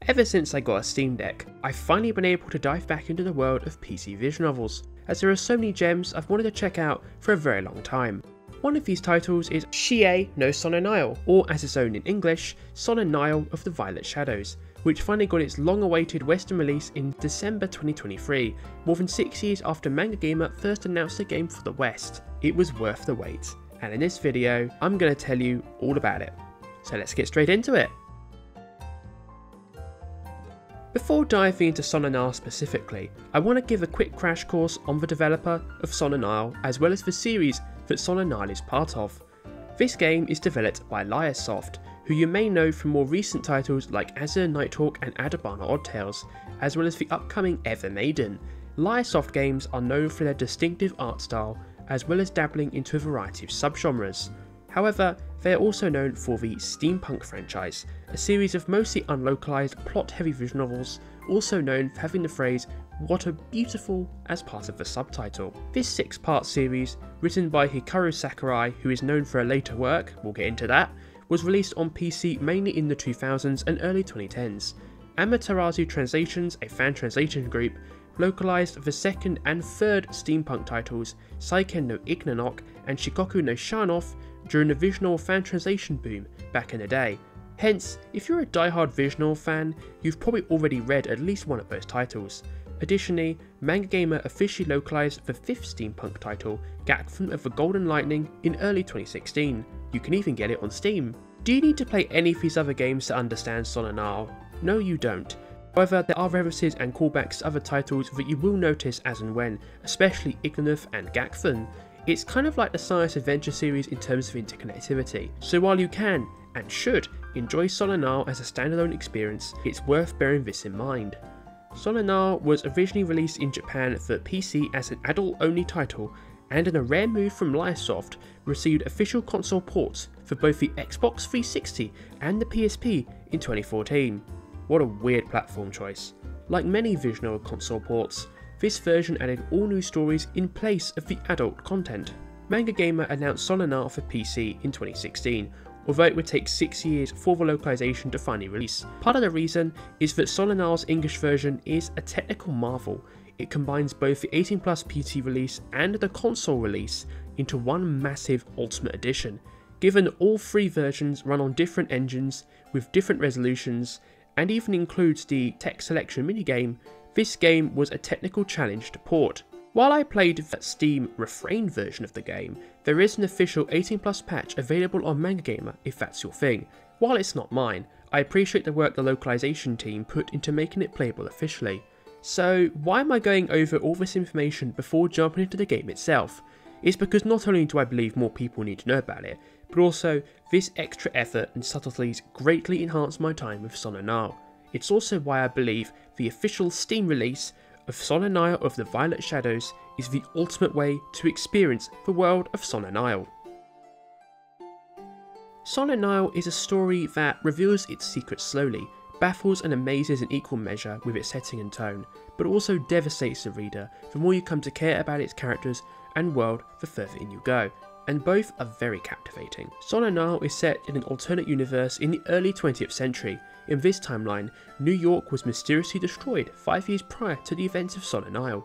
Ever since I got a Steam Deck, I've finally been able to dive back into the world of PC visual novels, as there are so many gems I've wanted to check out for a very long time. One of these titles is Legacy no Sona-Nyl, or as it's known in English, Sona-Nyl of the Violet Shadows, which finally got its long-awaited Western release in December 2023, more than 6 years after MangaGamer first announced the game for the West. It was worth the wait, and in this video, I'm going to tell you all about it. So let's get straight into it. Before diving into Sona-Nyl specifically, I want to give a quick crash course on the developer of Sona-Nyl as well as the series that Sona-Nyl is part of. This game is developed by Liar-soft, who you may know from more recent titles like Azure Nighthawk and Adabana Odd Tales, as well as the upcoming Ever Maiden. Liar-soft games are known for their distinctive art style, as well as dabbling into a variety of subgenres. However, they are also known for the Steampunk franchise, a series of mostly unlocalized plot-heavy visual novels, also known for having the phrase "what a beautiful" as part of the subtitle. This 6-part series, written by Hikaru Sakurai, who is known for her later work, we'll get into that, was released on PC mainly in the 2000s and early 2010s. Amaterasu Translations, a fan translation group, localized the second and third steampunk titles, Seiken no Ignanok and Shikoku no Shanoff, during the visual fan translation boom back in the day. Hence, if you're a die-hard visual fan, you've probably already read at least one of those titles. Additionally, MangaGamer officially localized the 5th steampunk title, Gakfen of the Golden Lightning, in early 2016. You can even get it on Steam. Do you need to play any of these other games to understand Sona-Nyl? No, you don't. However, there are references and callbacks to other titles that you will notice as and when, especially Ignanok and Gakfen. It's kind of like the science adventure series in terms of interconnectivity, so while you can, and should, enjoy Sona-Nyl as a standalone experience, it's worth bearing this in mind. Sona-Nyl was originally released in Japan for PC as an adult-only title, and in a rare move from Liar-soft, received official console ports for both the Xbox 360 and the PSP in 2014. What a weird platform choice. Like many visual console ports, this version added all new stories in place of the adult content. MangaGamer announced Sona-Nyl for PC in 2016, although it would take 6 years for the localization to finally release. Part of the reason is that Sona-Nyl's English version is a technical marvel. It combines both the 18+ PC release and the console release into one massive Ultimate Edition. Given all 3 versions run on different engines with different resolutions, and even includes the text selection minigame, this game was a technical challenge to port. While I played the Steam Refrain version of the game, there is an official 18+ patch available on MangaGamer if that's your thing. While it's not mine, I appreciate the work the localization team put into making it playable officially. So why am I going over all this information before jumping into the game itself? It's because not only do I believe more people need to know about it, but also this extra effort and subtleties greatly enhance my time with Sona-Nyl. It's also why I believe the official Steam release of Sona-Nyl of the Violet Shadows is the ultimate way to experience the world of Sona-Nyl. Sona-Nyl is a story that reveals its secrets slowly, baffles and amazes in equal measure with its setting and tone, but also devastates the reader the more you come to care about its characters and world the further in you go, and both are very captivating. Sona-Nyl is set in an alternate universe in the early 20th century. In this timeline, New York was mysteriously destroyed 5 years prior to the events of Sona-Nyl.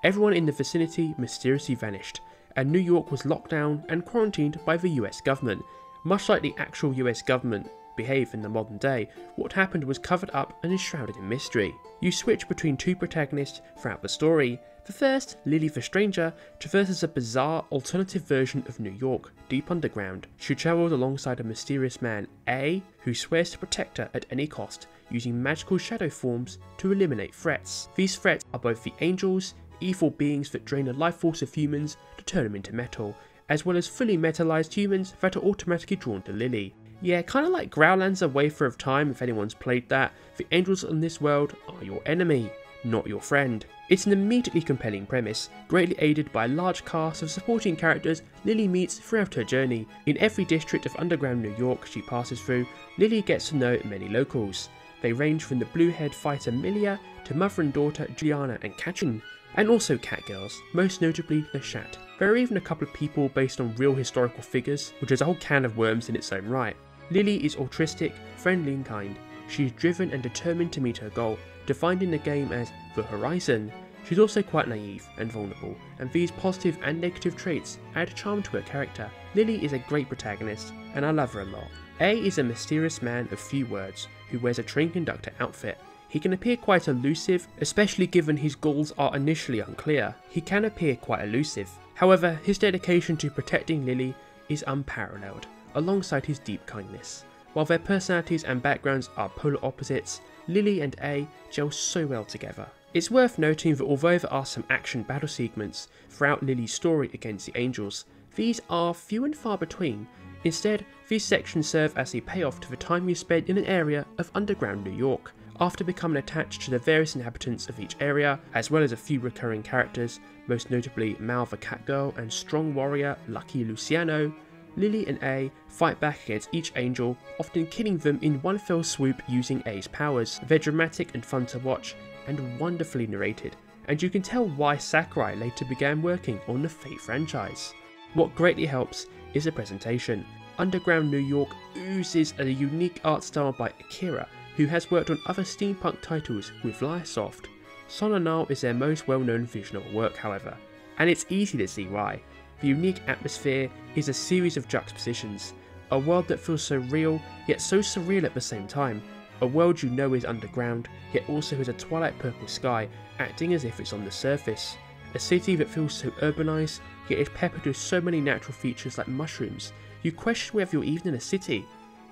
Everyone in the vicinity mysteriously vanished, and New York was locked down and quarantined by the US government. Much like the actual US government behave in the modern day, what happened was covered up and is shrouded in mystery. You switch between 2 protagonists throughout the story. The first, Lily the Stranger, traverses a bizarre alternative version of New York, deep underground. She travels alongside a mysterious man, A, who swears to protect her at any cost, using magical shadow forms to eliminate threats. These threats are both the angels, evil beings that drain the life force of humans to turn them into metal, as well as fully metallized humans that are automatically drawn to Lily. Yeah, kinda like Growlands A Wafer of Time if anyone's played that. The angels in this world are your enemy, not your friend. It's an immediately compelling premise, greatly aided by a large cast of supporting characters Lily meets throughout her journey. In every district of underground New York she passes through, Lily gets to know many locals. They range from the blue-haired fighter Milla to mother and daughter Juliana and Katrin, and also catgirls, most notably the Shat. There are even a couple of people based on real historical figures, which is a whole can of worms in its own right. Lily is altruistic, friendly and kind. she's driven and determined to meet her goal, defining the game as the horizon. She's also quite naive and vulnerable, and these positive and negative traits add charm to her character. Lily is a great protagonist, and I love her a lot. A is a mysterious man of few words, who wears a train conductor outfit. He can appear quite elusive, especially given his goals are initially unclear. He can appear quite elusive. However, his dedication to protecting Lily is unparalleled, alongside his deep kindness. While their personalities and backgrounds are polar opposites, Lily and A gel so well together. It's worth noting that although there are some action battle segments throughout Lily's story against the Angels, these are few and far between. Instead, these sections serve as a payoff to the time you spent in an area of underground New York. After becoming attached to the various inhabitants of each area, as well as a few recurring characters, most notably Mal the Catgirl and strong warrior Lucky Luciano, Lily and A fight back against each angel, often killing them in one fell swoop using A's powers. They're dramatic and fun to watch, and wonderfully narrated, and you can tell why Sakurai later began working on the Fate franchise. What greatly helps is the presentation. Underground New York oozes a unique art style by Akira, who has worked on other steampunk titles with Liar-soft. Sona-Nyl is their most well-known visual work, however, and it's easy to see why. The unique atmosphere is a series of juxtapositions, a world that feels so real, yet so surreal at the same time, a world you know is underground, yet also has a twilight purple sky, acting as if it's on the surface, a city that feels so urbanised, yet is peppered with so many natural features like mushrooms, you question whether you're even in a city.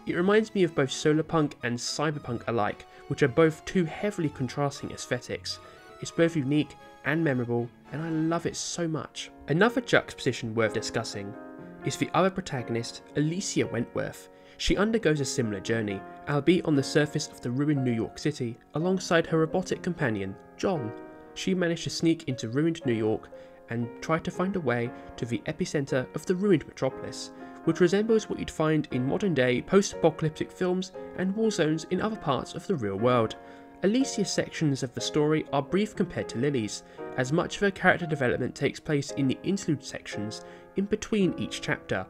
It reminds me of both solarpunk and cyberpunk alike, which are both two heavily contrasting aesthetics. It's both unique and memorable, and I love it so much. Another juxtaposition worth discussing is the other protagonist, Alicia Wentworth. She undergoes a similar journey, albeit on the surface of the ruined New York City, alongside her robotic companion, John. She managed to sneak into ruined New York and try to find a way to the epicenter of the ruined metropolis, which resembles what you'd find in modern day post-apocalyptic films and war zones in other parts of the real world. Alicia's sections of the story are brief compared to Lily's, as much of her character development takes place in the interlude sections in between each chapter.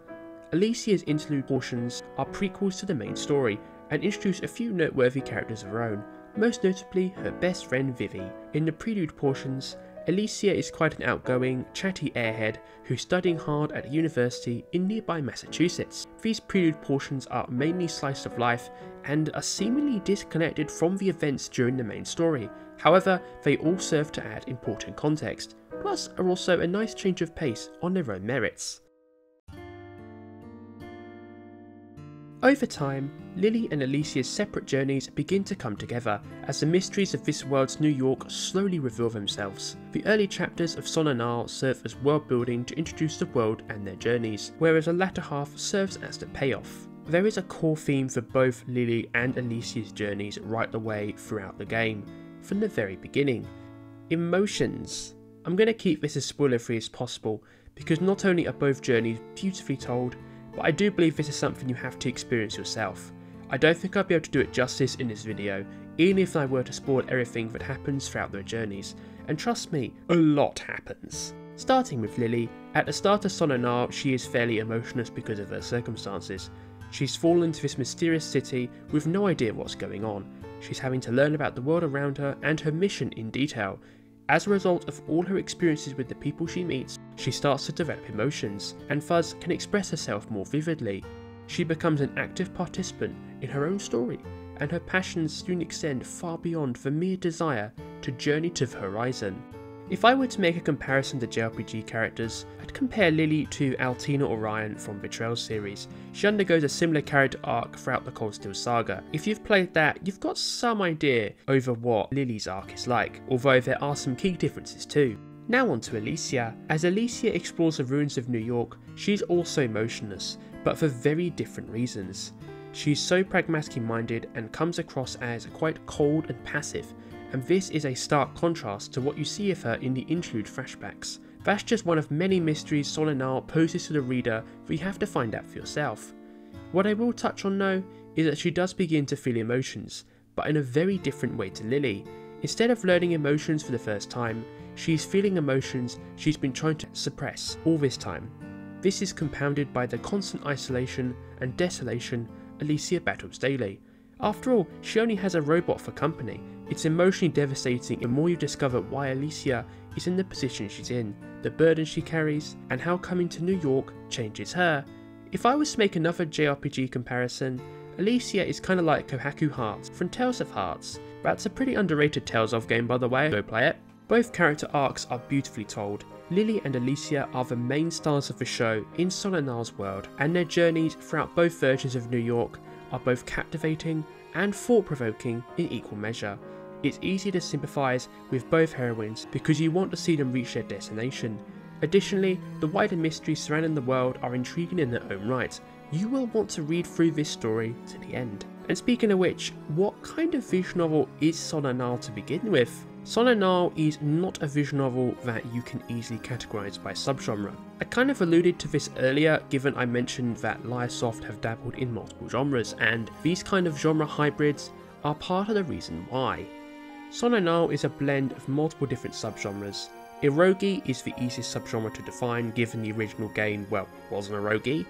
Alicia's interlude portions are prequels to the main story and introduce a few noteworthy characters of her own, most notably her best friend Vivi. In the prelude portions, Alicia is quite an outgoing, chatty airhead who's studying hard at a university in nearby Massachusetts. These prelude portions are mainly slice of life and are seemingly disconnected from the events during the main story. However, they all serve to add important context, plus are also a nice change of pace on their own merits. Over time, Lily and Alicia's separate journeys begin to come together as the mysteries of this world's New York slowly reveal themselves. The early chapters of Sona-Nyl serve as world building to introduce the world and their journeys, whereas the latter half serves as the payoff. There is a core theme for both Lily and Alicia's journeys right the way throughout the game, from the very beginning. Emotions. I'm going to keep this as spoiler free as possible, because not only are both journeys beautifully told, but I do believe this is something you have to experience yourself. I don't think I'll be able to do it justice in this video, even if I were to spoil everything that happens throughout their journeys, and trust me, a lot happens. Starting with Lily, at the start of Sona-Nyl she is fairly emotionless because of her circumstances. She's fallen to this mysterious city with no idea what's going on. She's having to learn about the world around her and her mission in detail. As a result of all her experiences with the people she meets, she starts to develop emotions, and thus can express herself more vividly. She becomes an active participant in her own story, and her passions soon extend far beyond the mere desire to journey to the horizon. If I were to make a comparison to JRPG characters, I'd compare Lily to Altina Orion from Betrayal series. She undergoes a similar character arc throughout the Cold Steel saga. If you've played that, you've got some idea over what Lily's arc is like, although there are some key differences too. Now on to Alicia. As Alicia explores the ruins of New York, she's also emotionless, but for very different reasons. She's so pragmatically minded and comes across as quite cold and passive, and this is a stark contrast to what you see of her in the interlude flashbacks. That's just one of many mysteries Sona-Nyl poses to the reader that you have to find out for yourself. What I will touch on though is that she does begin to feel emotions, but in a very different way to Lily. Instead of learning emotions for the first time, she's feeling emotions she's been trying to suppress all this time. This is compounded by the constant isolation and desolation Alicia battles daily, After all, she only has a robot for company. It's emotionally devastating the more you discover why Alicia is in the position she's in, the burden she carries, and how coming to New York changes her. If I was to make another JRPG comparison, Alicia is kinda like Kohaku Hearts from Tales of Hearts. That's a pretty underrated Tales of game, by the way, go play it. Both character arcs are beautifully told. Lily and Alicia are the main stars of the show in Sona-Nyl's world, and their journeys throughout both versions of New York are both captivating and thought-provoking in equal measure. It's easy to sympathise with both heroines because you want to see them reach their destination. Additionally, the wider mysteries surrounding the world are intriguing in their own right. You will want to read through this story to the end. And speaking of which, what kind of visual novel is Sona-Nyl to begin with? Sona-Nyl is not a visual novel that you can easily categorise by subgenre. I kind of alluded to this earlier given I mentioned that Liar-soft have dabbled in multiple genres, and these kind of genre hybrids are part of the reason why. Sona-Nyl is a blend of multiple different subgenres. Eroge is the easiest subgenre to define given the original game, well, wasn't eroge.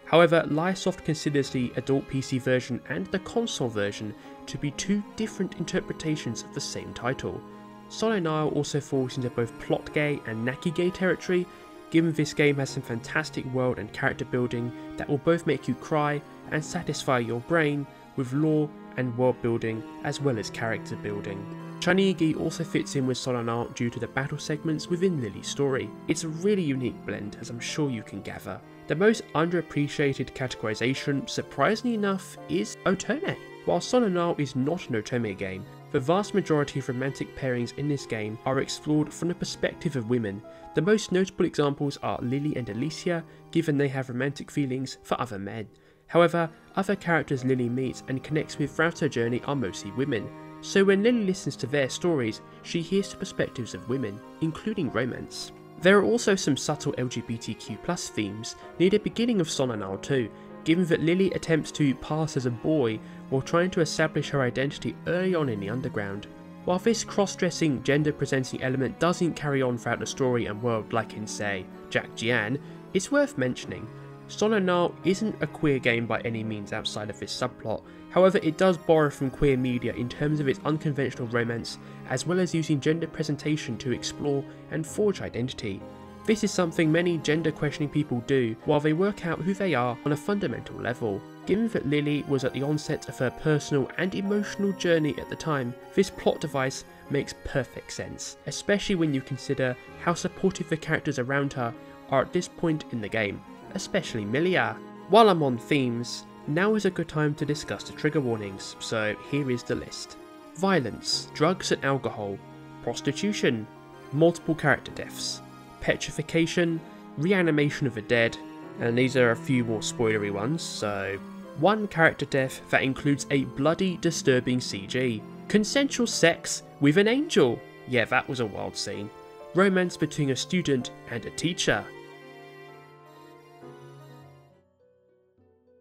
However, Liar-soft considers the adult PC version and the console version to be two different interpretations of the same title. Sona-Nyl also falls into both plot gay and naki gay territory, given this game has some fantastic world and character building that will both make you cry and satisfy your brain with lore and world building as well as character building. Chanigi also fits in with Sona-Nyl due to the battle segments within Lily's story. It's a really unique blend, as I'm sure you can gather. The most underappreciated categorization, surprisingly enough, is otome. While Sona-Nyl is not an otome game, the vast majority of romantic pairings in this game are explored from the perspective of women. The most notable examples are Lily and Alicia, given they have romantic feelings for other men. However, other characters Lily meets and connects with throughout her journey are mostly women, so when Lily listens to their stories, she hears the perspectives of women, including romance. There are also some subtle LGBTQ+ themes near the beginning of Sona-Nyl too, given that Lily attempts to pass as a boy while trying to establish her identity early on in the underground. While this cross-dressing, gender-presenting element doesn't carry on throughout the story and world like in, say, Jack Jian, it's worth mentioning. Sona-Nyl isn't a queer game by any means outside of this subplot, however it does borrow from queer media in terms of its unconventional romance, as well as using gender presentation to explore and forge identity. This is something many gender questioning people do while they work out who they are on a fundamental level. Given that Lily was at the onset of her personal and emotional journey at the time, this plot device makes perfect sense, especially when you consider how supportive the characters around her are at this point in the game, especially Milla. While I'm on themes, now is a good time to discuss the trigger warnings, so here is the list. Violence, drugs and alcohol, prostitution, multiple character deaths, petrification, reanimation of the dead, and these are a few more spoilery ones, so one character death that includes a bloody, disturbing CG, consensual sex with an angel, yeah that was a wild scene, romance between a student and a teacher.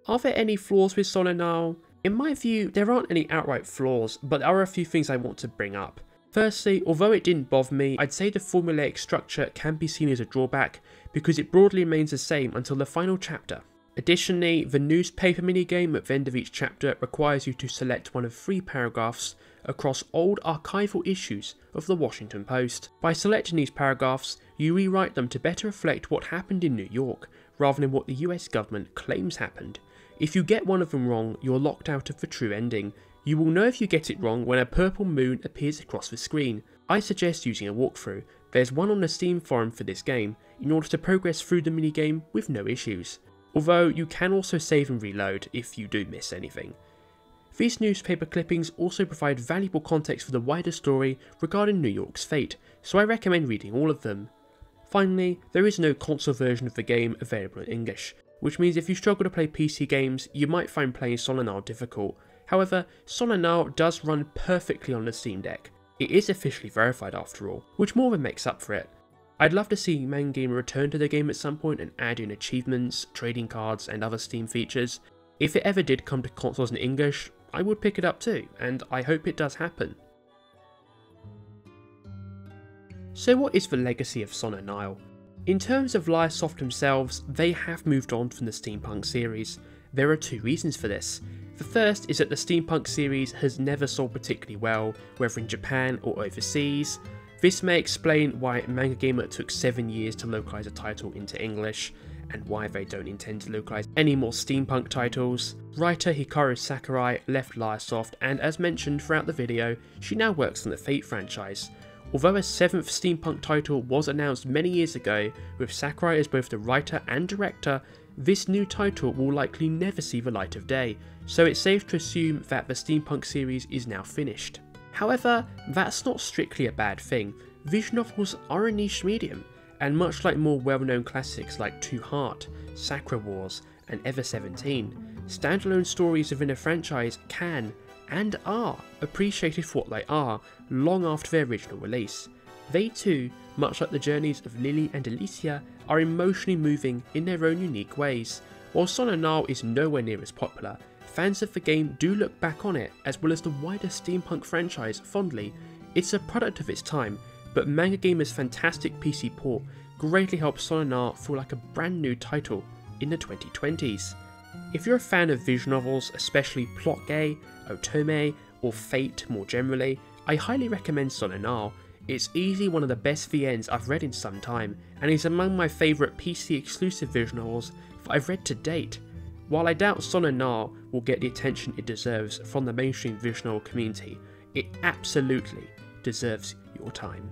Are there any flaws with Sona-Nyl? In my view, there aren't any outright flaws, but there are a few things I want to bring up. Firstly, although it didn't bother me, I'd say the formulaic structure can be seen as a drawback because it broadly remains the same until the final chapter. Additionally, the newspaper minigame at the end of each chapter requires you to select one of 3 paragraphs across old archival issues of the Washington Post. By selecting these paragraphs, you rewrite them to better reflect what happened in New York, rather than what the US government claims happened. If you get one of them wrong, you're locked out of the true ending. You will know if you get it wrong when a purple moon appears across the screen. I suggest using a walkthrough. There's one on the Steam forum for this game, in order to progress through the minigame with no issues. Although you can also save and reload if you do miss anything. These newspaper clippings also provide valuable context for the wider story regarding New York's fate, so I recommend reading all of them. Finally, there is no console version of the game available in English, which means if you struggle to play PC games, you might find playing Sona-Nyl difficult. However, Sona-Nyl does run perfectly on the Steam Deck. It is officially verified after all, which more than makes up for it. I'd love to see MangaGamer return to the game at some point and add in achievements, trading cards and other Steam features. If it ever did come to consoles in English, I would pick it up too, and I hope it does happen. So what is the legacy of Sona-Nyl? In terms of Liar-soft themselves, they have moved on from the steampunk series. There are 2 reasons for this. The first is that the steampunk series has never sold particularly well, whether in Japan or overseas. This may explain why MangaGamer took 7 years to localise a title into English, and why they don't intend to localise any more steampunk titles. Writer Hikaru Sakurai left Liar-soft, and as mentioned throughout the video, she now works on the Fate franchise. Although a 7th steampunk title was announced many years ago, with Sakurai as both the writer and director, this new title will likely never see the light of day, so it's safe to assume that the steampunk series is now finished. However, that's not strictly a bad thing. Visual novels are a niche medium, and much like more well-known classics like Two Heart, Sakura Wars, and Ever 17, standalone stories within a franchise can, and are, appreciated for what they are, long after their original release. They too, much like the journeys of Lily and Alicia, are emotionally moving in their own unique ways. While Sona-Nyl is nowhere near as popular, fans of the game do look back on it, as well as the wider steampunk franchise, fondly. It's a product of its time, but MangaGamer's fantastic PC port greatly helps Sona-Nyl feel like a brand new title in the 2020s. If you're a fan of visual novels, especially plot gay, otome, or Fate more generally, I highly recommend Sona-Nyl. It's easily one of the best VNs I've read in some time, and is among my favourite PC exclusive visual novels that I've read to date. While I doubt Sona-Nyl will get the attention it deserves from the mainstream visual novel community, it absolutely deserves your time.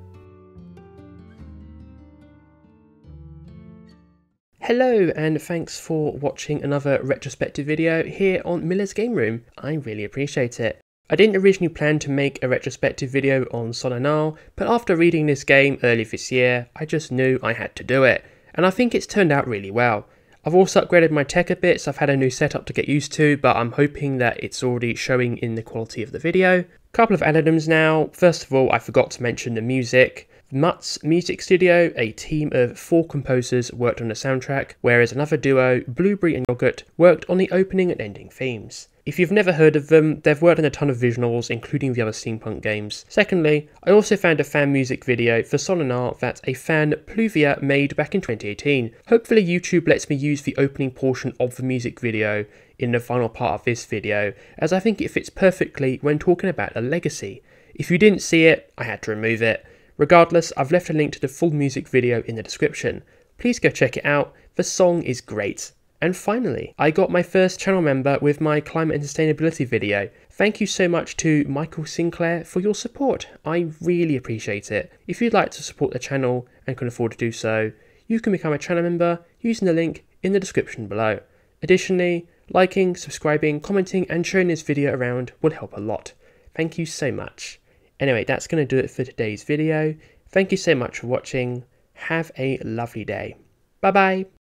Hello, and thanks for watching another retrospective video here on Milla's Game Room. I really appreciate it. I didn't originally plan to make a retrospective video on Sona-Nyl, but after reading this game early this year, I just knew I had to do it, and I think it's turned out really well. I've also upgraded my tech a bit, so I've had a new setup to get used to, but I'm hoping that it's already showing in the quality of the video. Couple of addendums now. First of all, I forgot to mention the music. Mutt's Music Studio, a team of 4 composers, worked on the soundtrack, whereas another duo, Blueberry and Yogurt, worked on the opening and ending themes. If you've never heard of them, they've worked on a ton of visual novels, including the other steampunk games. Secondly, I also found a fan music video for Sona-Nyl that a fan, Pluvia, made back in 2018. Hopefully YouTube lets me use the opening portion of the music video in the final part of this video, as I think it fits perfectly when talking about a legacy. If you didn't see it, I had to remove it. Regardless, I've left a link to the full music video in the description. Please go check it out, the song is great. And finally, I got my first channel member with my climate and sustainability video. Thank you so much to Michael Sinclair for your support, I really appreciate it. If you'd like to support the channel and can afford to do so, you can become a channel member using the link in the description below. Additionally, liking, subscribing, commenting and sharing this video around will help a lot. Thank you so much. Anyway, that's going to do it for today's video. Thank you so much for watching. Have a lovely day. Bye bye.